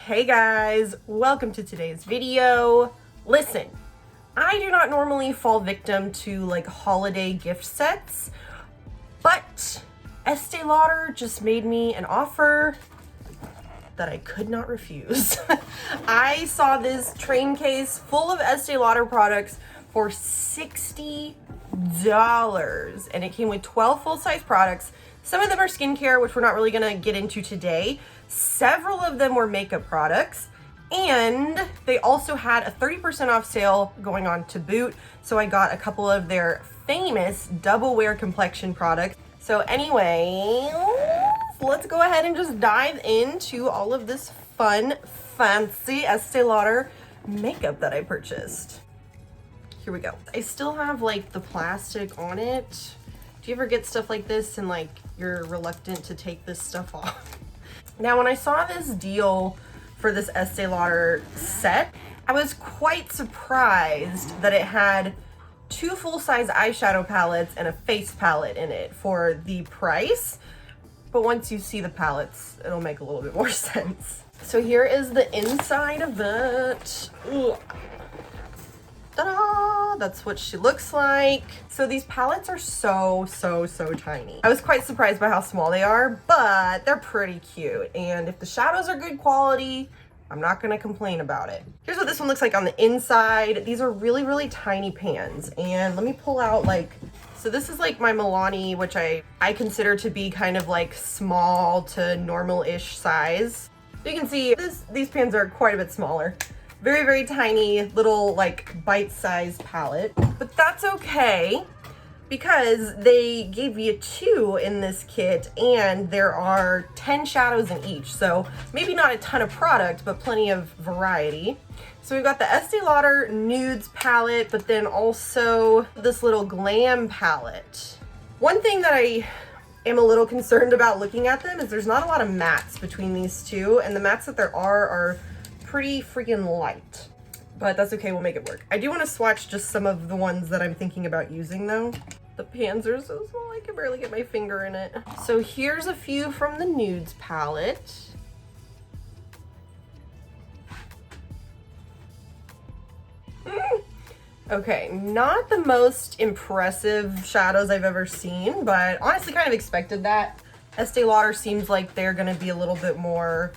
Hey guys, welcome to today's video. Listen, I do not normally fall victim to like holiday gift sets, but Estée Lauder just made me an offer that I could not refuse. I saw this train case full of Estée Lauder products for $60 and it came with 12 full-size products. Some of them are skincare, which we're not really gonna get into today. Several of them were makeup products, and they also had a 30% off sale going on to boot. So I got a couple of their famous double wear complexion products. So anyway, let's go ahead and just dive into all of this fun, fancy Estée Lauder makeup that I purchased. Here we go. I still have like the plastic on it. Do you ever get stuff like this and like you're reluctant to take this stuff off? Now, when I saw this deal for this Estee Lauder set, I was quite surprised that it had 2 full-size eyeshadow palettes and a face palette in it for the price. But once you see the palettes, it'll make a little bit more sense. So here is the inside of it. Ooh. Ta-da! That's what she looks like. So these palettes are so tiny. I was quite surprised by how small they are, but they're pretty cute. And if the shadows are good quality, I'm not gonna complain about it. Here's what this one looks like on the inside. These are really tiny pans. And let me pull out like, so this is like my Milani, which I consider to be kind of like small to normal-ish size. You can see these pans are quite a bit smaller. Very tiny little like bite-sized palette, but that's okay because they gave you 2 in this kit and there are 10 shadows in each. So maybe not a ton of product, but plenty of variety. So we've got the Estée Lauder Nudes palette, but then also this little Glam palette. One thing that I am a little concerned about looking at them is there's not a lot of mattes between these two, and the mattes that there are pretty freaking light, but that's okay, we'll make it work. I do want to swatch just some of the ones that I'm thinking about using though. The pans are so small I can barely get my finger in it. So here's a few from the Nudes palette. Okay, not the most impressive shadows I've ever seen, but honestly kind of expected that. Estée Lauder seems like they're gonna be a little bit more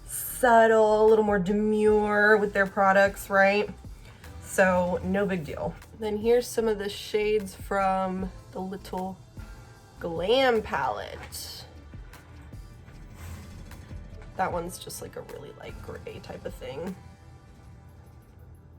subtle, a little more demure with their products, right? So no big deal. Then here's some of the shades from the little Glam palette. That one's just like a really light gray type of thing.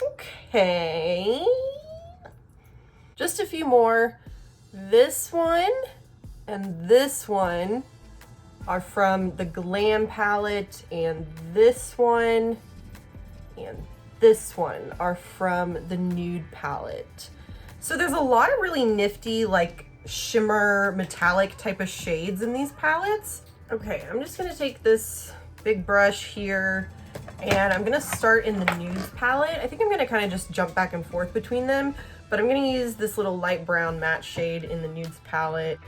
Okay. Just a few more. This one and this one are from the Glam palette, and this one and this one are from the Nude palette. So there's a lot of really nifty like shimmer metallic type of shades in these palettes. Okay, I'm just gonna take this big brush here and I'm gonna start in the Nudes palette. I think I'm gonna kind of just jump back and forth between them, but I'm gonna use this little light brown matte shade in the Nudes palette.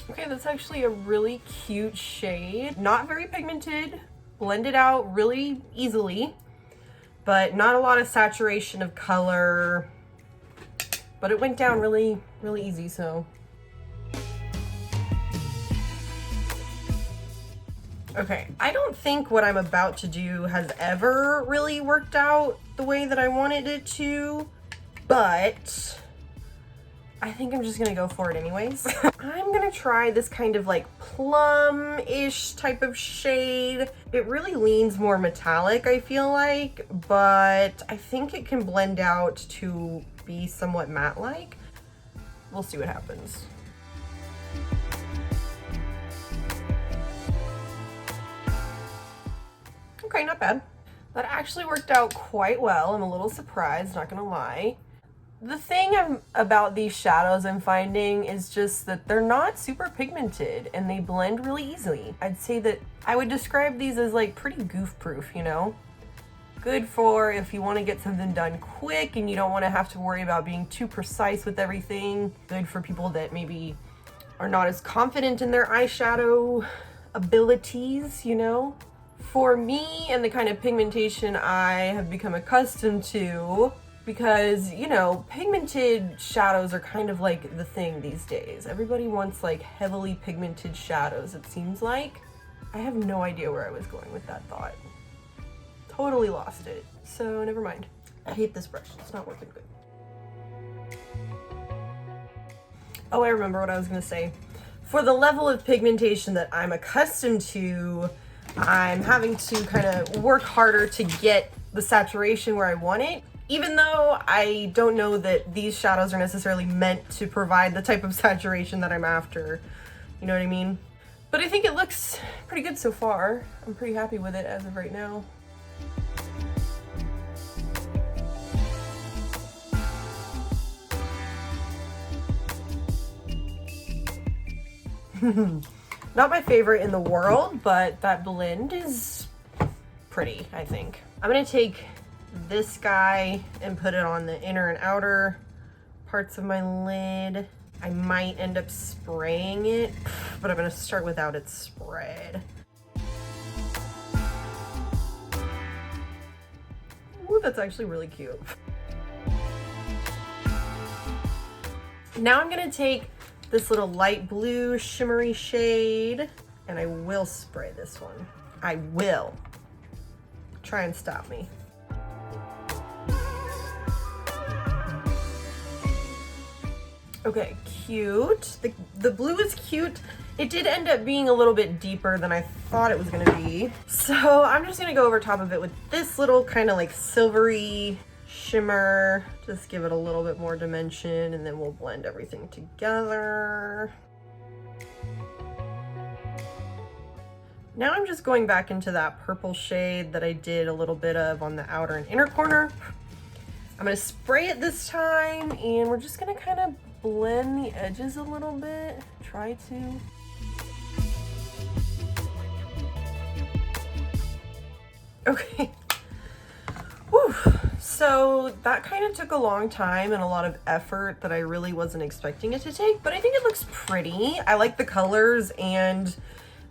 Okay, that's actually a really cute shade. Not very pigmented, blended out really easily, but not a lot of saturation of color, but it went down really easy, so. Okay, I don't think what I'm about to do has ever really worked out the way that I wanted it to, but I think I'm just gonna go for it anyways. I'm gonna try this kind of like plum-ish type of shade. It really leans more metallic, I feel like, but I think it can blend out to be somewhat matte-like. We'll see what happens. Okay, not bad. That actually worked out quite well. I'm a little surprised, not gonna lie. The thing about these shadows I'm finding is just that they're not super pigmented and they blend really easily. I'd say that I would describe these as like pretty goof proof, you know? Good for if you want to get something done quick and you don't want to have to worry about being too precise with everything. Good for people that maybe are not as confident in their eyeshadow abilities, you know? For me and the kind of pigmentation I have become accustomed to, because, you know, pigmented shadows are kind of like the thing these days. Everybody wants like heavily pigmented shadows, it seems like. I have no idea where I was going with that thought. Totally lost it. So never mind. I hate this brush. It's not working good. Oh, I remember what I was gonna say. For the level of pigmentation that I'm accustomed to, I'm having to kind of work harder to get the saturation where I want it. Even though I don't know that these shadows are necessarily meant to provide the type of saturation that I'm after. You know what I mean? But I think it looks pretty good so far. I'm pretty happy with it as of right now. Not my favorite in the world, but that blend is pretty, I think. I'm gonna take this guy and put it on the inner and outer parts of my lid. I might end up spraying it, but I'm gonna start without it spread. Ooh, that's actually really cute. Now I'm gonna take this little light blue shimmery shade and I will spray this one. I will. Try and stop me. Okay, cute. The blue is cute. It did end up being a little bit deeper than I thought it was gonna be. So I'm just gonna go over top of it with this little kind of like silvery shimmer. Just give it a little bit more dimension and then we'll blend everything together. Now I'm just going back into that purple shade that I did a little bit of on the outer and inner corner. I'm gonna spray it this time and we're just gonna kind of blend the edges a little bit. Try to. Okay. Whew. So that kind of took a long time and a lot of effort that I really wasn't expecting it to take, but I think it looks pretty. I like the colors and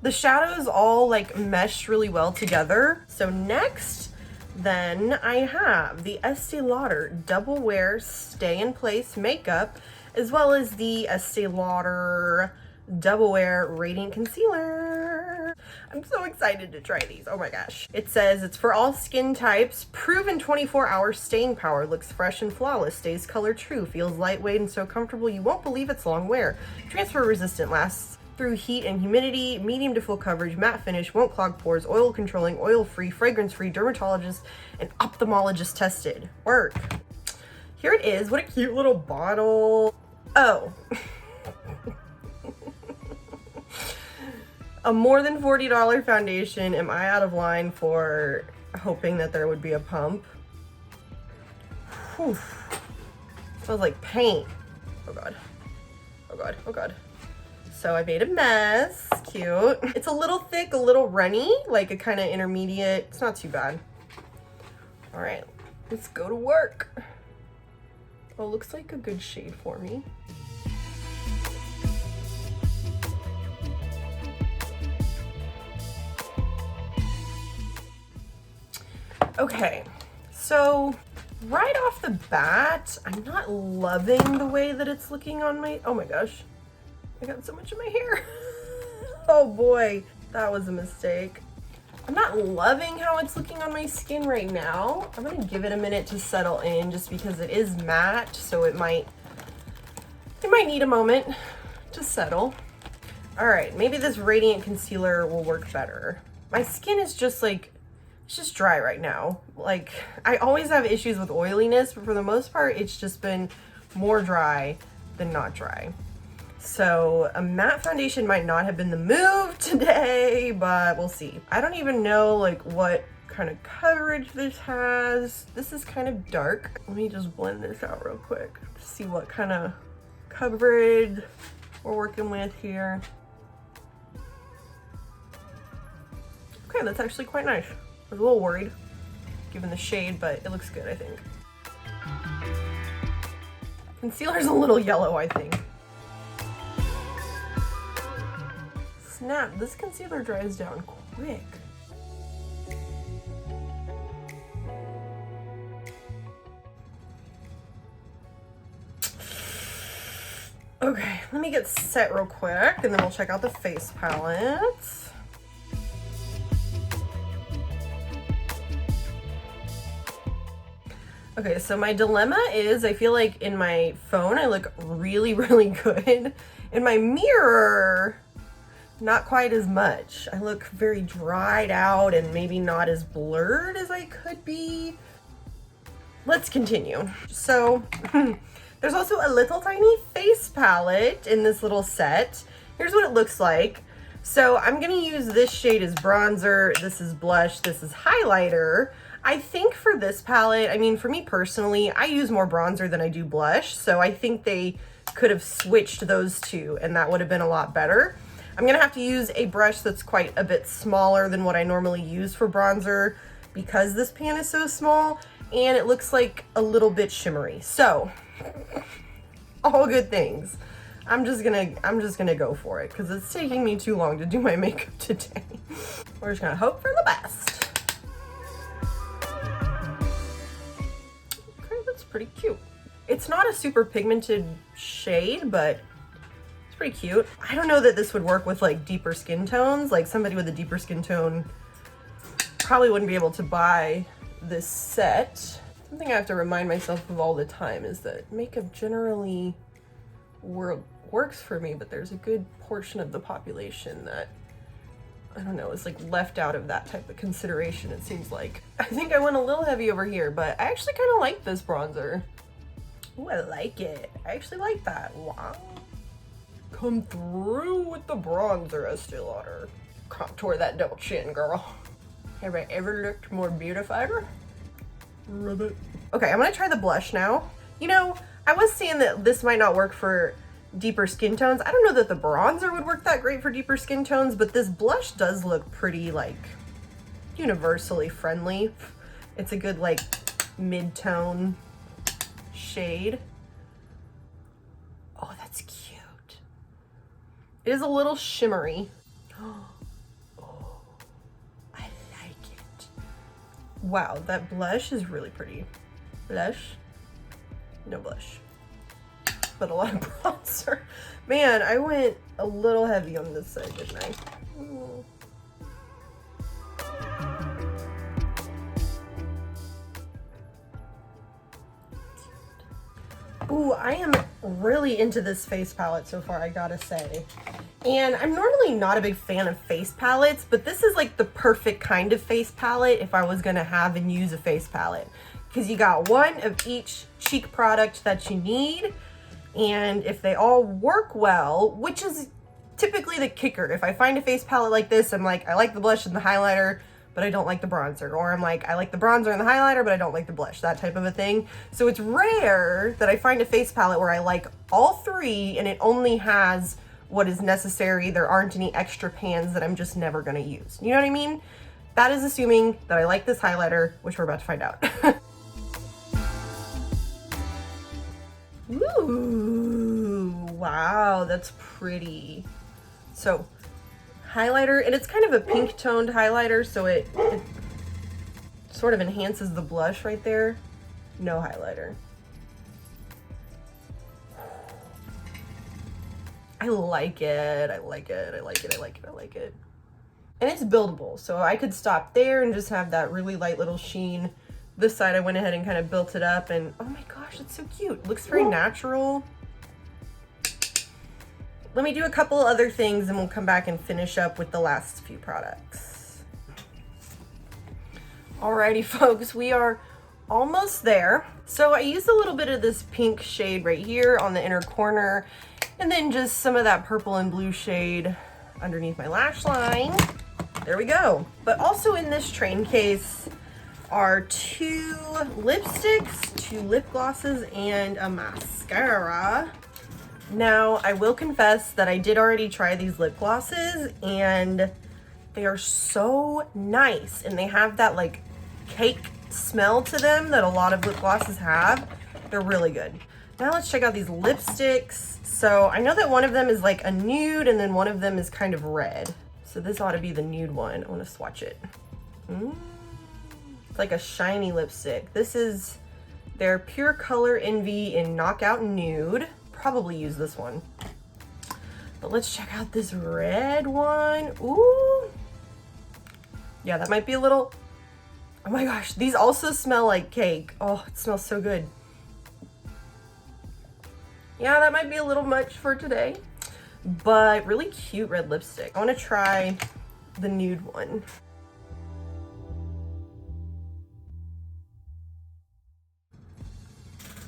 the shadows all like meshed really well together. So next, then I have the Estée Lauder Double Wear Stay in Place Makeup, as well as the Estée Lauder Double Wear Radiant Concealer. I'm so excited to try these. Oh my gosh. It says it's for all skin types. Proven 24-hour staying power. Looks fresh and flawless. Stays color true. Feels lightweight and so comfortable you won't believe it's long wear. Transfer resistant. Lasts through heat and humidity. Medium to full coverage. Matte finish. Won't clog pores. Oil controlling. Oil free. Fragrance free. Dermatologist and ophthalmologist tested. Work. Here it is. What a cute little bottle. Oh. A more than $40 foundation. Am I out of line for hoping that there would be a pump? Whew. Smells like paint. Oh god. Oh god. Oh god. So I made a mess. Cute. It's a little thick, a little runny, like a kind of intermediate. It's not too bad. All right, let's go to work. Oh, looks like a good shade for me. Okay, so right off the bat, I'm not loving the way that it's looking on my, oh my gosh, I got so much in my hair. Oh boy, that was a mistake. I'm not loving how it's looking on my skin right now. I'm gonna give it a minute to settle in just because it is matte, so it might need a moment to settle. All right, maybe this Radiant Concealer will work better. My skin is just like, it's just dry right now. Like, I always have issues with oiliness, but for the most part, it's just been more dry than not dry. So a matte foundation might not have been the move today, but we'll see. I don't even know like what kind of coverage this has. This is kind of dark. Let me just blend this out real quick to see what kind of coverage we're working with here. Okay, that's actually quite nice. I was a little worried given the shade, but it looks good, I think. Concealer's a little yellow, I think. Snap, this concealer dries down quick. Okay, let me get set real quick and then we'll check out the face palettes. Okay, so my dilemma is I feel like in my phone I look really, really good. In my mirror, not quite as much. I look very dried out and maybe not as blurred as I could be. Let's continue. So, there's also a little tiny face palette in this little set. Here's what it looks like. So I'm gonna use this shade as bronzer, this is blush, this is highlighter. I think for this palette, I mean, for me personally, I use more bronzer than I do blush, so I think they could have switched those two and that would have been a lot better. I'm gonna have to use a brush that's quite a bit smaller than what I normally use for bronzer because this pan is so small and it looks like a little bit shimmery. So, all good things. I'm just gonna go for it because it's taking me too long to do my makeup today. We're just gonna hope for the best. Pretty cute. It's not a super pigmented shade, but it's pretty cute. I don't know that this would work with like deeper skin tones. Like somebody with a deeper skin tone probably wouldn't be able to buy this set. Something I have to remind myself of all the time is that makeup generally works for me, but there's a good portion of the population that, I don't know, it's like left out of that type of consideration, it seems like. I think I went a little heavy over here, but I actually kind of like this bronzer. Ooh, I like it. I actually like that. Wow. Come through with the bronzer, Estée Lauder. Contour that double chin, girl. Have I ever looked more beautified? Ribbit. Okay, I'm gonna try the blush now. You know, I was saying that this might not work for deeper skin tones. I don't know that the bronzer would work that great for deeper skin tones, but this blush does look pretty like universally friendly. It's a good like mid-tone shade. Oh, that's cute. It is a little shimmery. Oh, I like it. Wow, that blush is really pretty. Blush? No blush. But a lot of bronzer. Man, I went a little heavy on this side, didn't I? Ooh, I am really into this face palette so far, I gotta say. And I'm normally not a big fan of face palettes, but this is like the perfect kind of face palette if I was gonna have and use a face palette. Because you got one of each cheek product that you need, and if they all work well, which is typically the kicker. If I find a face palette like this, I'm like, I like the blush and the highlighter, but I don't like the bronzer. Or I'm like, I like the bronzer and the highlighter, but I don't like the blush, that type of a thing. So it's rare that I find a face palette where I like all three and it only has what is necessary. There aren't any extra pans that I'm just never gonna use. You know what I mean? That is assuming that I like this highlighter, which we're about to find out. Ooh, wow, that's pretty. So, highlighter, and it's kind of a pink toned highlighter, so it sort of enhances the blush right there. No highlighter. I like it, I like it, I like it, I like it, I like it. And it's buildable, so I could stop there and just have that really light little sheen. This side I went ahead and kind of built it up, and oh my gosh, it's so cute. It looks very natural. Let me do a couple other things and we'll come back and finish up with the last few products. Alrighty folks, we are almost there. So I used a little bit of this pink shade right here on the inner corner, and then just some of that purple and blue shade underneath my lash line. There we go. But also in this train case are 2 lipsticks, 2 lip glosses, and a mascara. Now, I will confess that I did already try these lip glosses, and they are so nice, and they have that like cake smell to them that a lot of lip glosses have. They're really good. Now let's check out these lipsticks. So I know that one of them is like a nude and then one of them is kind of red. So this ought to be the nude one. I want to swatch it. It's like a shiny lipstick. This is their Pure Color Envy in Knockout Nude. Probably use this one. But let's check out this red one. Ooh. Yeah, that might be a little, oh my gosh, these also smell like cake. Oh, it smells so good. Yeah, that might be a little much for today, but really cute red lipstick. I want to try the nude one.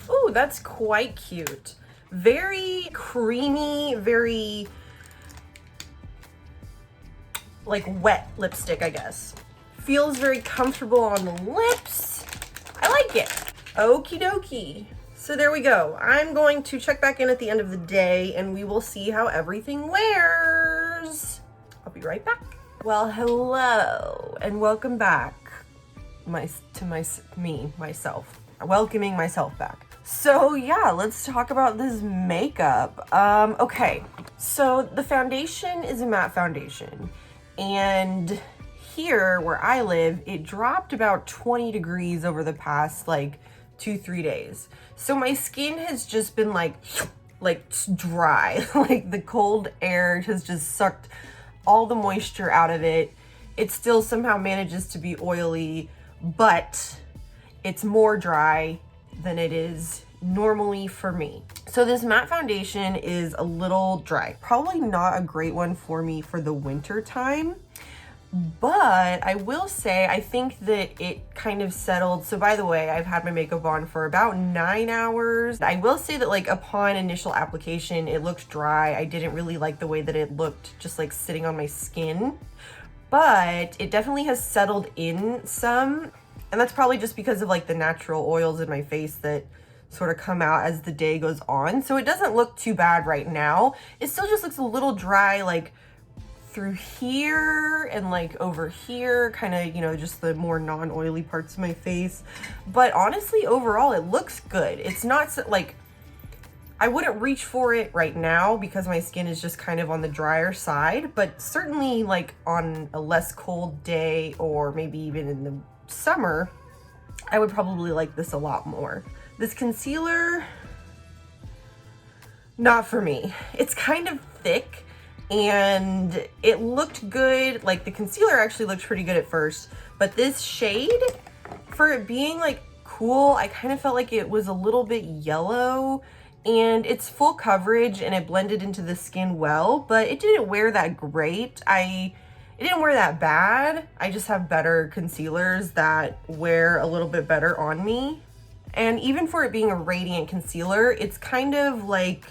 Ooh, that's quite cute. Very creamy, very like wet lipstick, I guess. Feels very comfortable on the lips. I like it. Okie dokie. So there we go. I'm going to check back in at the end of the day and we will see how everything wears. I'll be right back. Well, hello and welcome back myself. Welcoming myself back. So yeah, let's talk about this makeup. Okay, so the foundation is a matte foundation. And here where I live, it dropped about 20 degrees over the past like 2-3 days. So my skin has just been like dry. Like the cold air has just sucked all the moisture out of it. It still somehow manages to be oily, but it's more dry than it is normally for me. So this matte foundation is a little dry. Probably not a great one for me for the winter time, but I will say I think that it kind of settled. So by the way, I've had my makeup on for about 9 hours. I will say that like upon initial application, it looked dry. I didn't really like the way that it looked just like sitting on my skin, but it definitely has settled in some. And that's probably just because of like the natural oils in my face that sort of come out as the day goes on. So it doesn't look too bad right now. It still just looks a little dry, like through here and like over here, kind of, you know, just the more non-oily parts of my face. But honestly, overall, it looks good. It's not so, like, I wouldn't reach for it right now because my skin is just kind of on the drier side, but certainly like on a less cold day or maybe even in the summer, I would probably like this a lot more. This concealer, not for me. It's kind of thick and it looked good. Like the concealer actually looked pretty good at first, but this shade, for it being like cool, I kind of felt like it was a little bit yellow, and it's full coverage and it blended into the skin well, but it didn't wear that great. It didn't wear that bad. I just have better concealers that wear a little bit better on me. And even for it being a radiant concealer, it's kind of like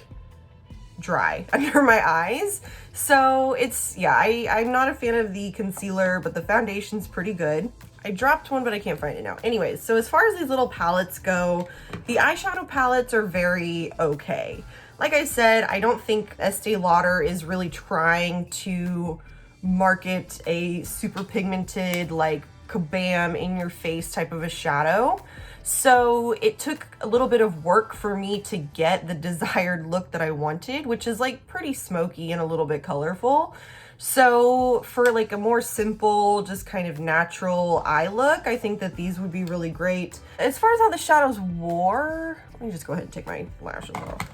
dry under my eyes. So it's, yeah, I'm not a fan of the concealer, but the foundation's pretty good. I dropped one, but I can't find it now. Anyways, so as far as these little palettes go, the eyeshadow palettes are very okay. Like I said, I don't think Estee Lauder is really trying to market a super pigmented, like kabam in your face type of a shadow. So it took a little bit of work for me to get the desired look that I wanted, which is like pretty smoky and a little bit colorful. So for like a more simple, just kind of natural eye look, I think that these would be really great. As far as how the shadows wore, let me just go ahead and take my lashes off.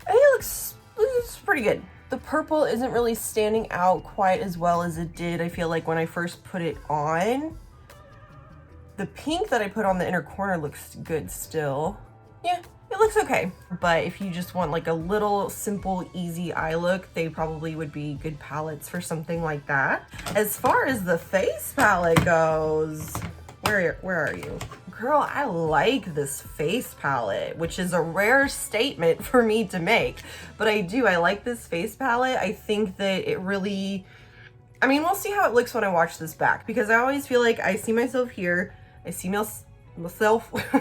I think it looks pretty good. The purple isn't really standing out quite as well as it did, I feel like, when I first put it on. The pink that I put on the inner corner looks good still. Yeah, it looks okay. But if you just want like a little simple, easy eye look, they probably would be good palettes for something like that. As far as the face palette goes, where are you? Girl, I like this face palette, which is a rare statement for me to make. But I do, I like this face palette. I think that it really, I mean, we'll see how it looks when I watch this back, because I always feel like I see myself here, I see myself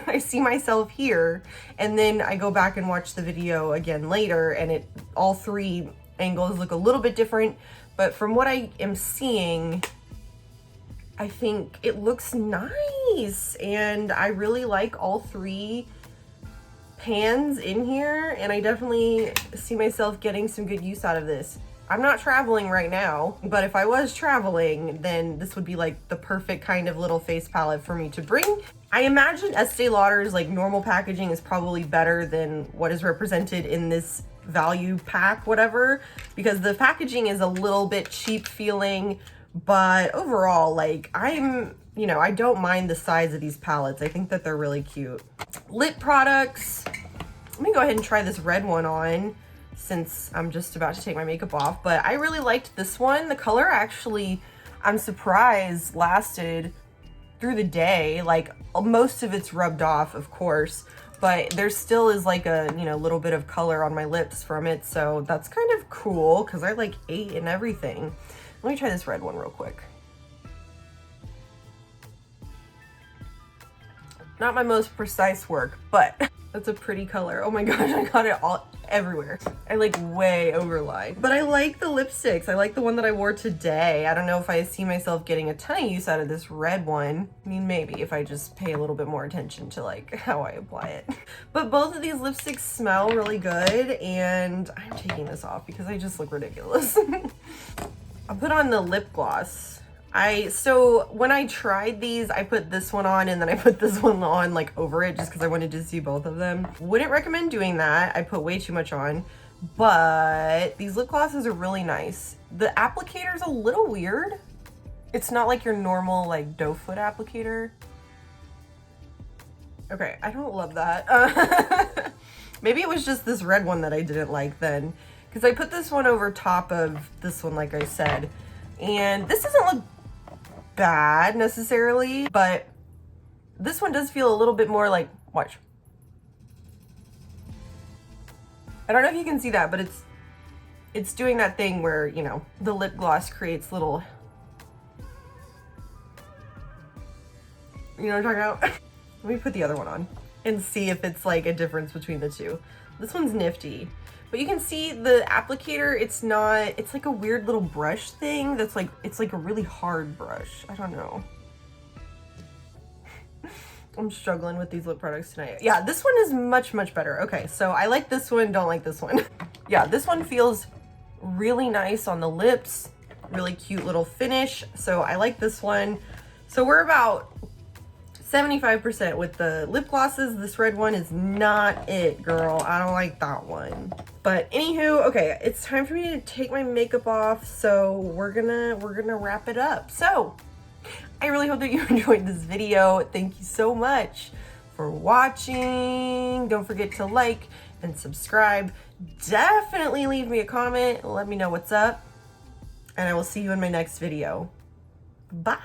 I see myself here, and then I go back and watch the video again later, and all three angles look a little bit different. But from what I am seeing, I think it looks nice, and I really like all three pans in here, and I definitely see myself getting some good use out of this. I'm not traveling right now, but if I was traveling, then this would be like the perfect kind of little face palette for me to bring. I imagine Estee Lauder's like normal packaging is probably better than what is represented in this value pack, whatever, because the packaging is a little bit cheap feeling, but overall, like you know, I don't mind the size of these palettes. I think that they're really cute. Lip products. Let me go ahead and try this red one on since I'm just about to take my makeup off, but I really liked this one. The color actually, I'm surprised, lasted through the day. Like most of it's rubbed off, of course, but there still is like a, you know, little bit of color on my lips from it. So that's kind of cool because I like ate and everything. Let me try this red one real quick. Not my most precise work, but that's a pretty color. Oh my gosh, I got it all everywhere. I like way overlined, but I like the lipsticks. I like the one that I wore today. I don't know if I see myself getting a ton of use out of this red one. I mean, maybe if I just pay a little bit more attention to like how I apply it. But both of these lipsticks smell really good, and I'm taking this off because I just look ridiculous. I'll put on the lip gloss. So when I tried these, I put this one on and then I put this one on like over it just because I wanted to see both of them. Wouldn't recommend doing that. I put way too much on, but these lip glosses are really nice. The applicator's a little weird. It's not like your normal like doe foot applicator. Okay, I don't love that. Maybe it was just this red one that I didn't like then, because I put this one over top of this one, like I said, and this doesn't look bad necessarily, but this one does feel a little bit more like, watch. I don't know if you can see that, but it's doing that thing where, you know, the lip gloss creates little, you know what I'm talking about? Let me put the other one on and see if it's like a difference between the two. This one's nifty. But you can see the applicator, it's like a weird little brush thing that's like, it's like a really hard brush. I don't know. I'm struggling with these lip products tonight. Yeah, this one is much, much better. Okay, so I like this one, don't like this one. Yeah, this one feels really nice on the lips, really cute little finish. So I like this one. So we're about 75% with the lip glosses. This red one is not it, girl. I don't like that one. But anywho, okay, it's time for me to take my makeup off, so we're gonna wrap it up. So I really hope that you enjoyed this video. Thank you so much for watching. Don't forget to like and subscribe. Definitely leave me a comment. Let me know what's up, and I will see you in my next video. Bye.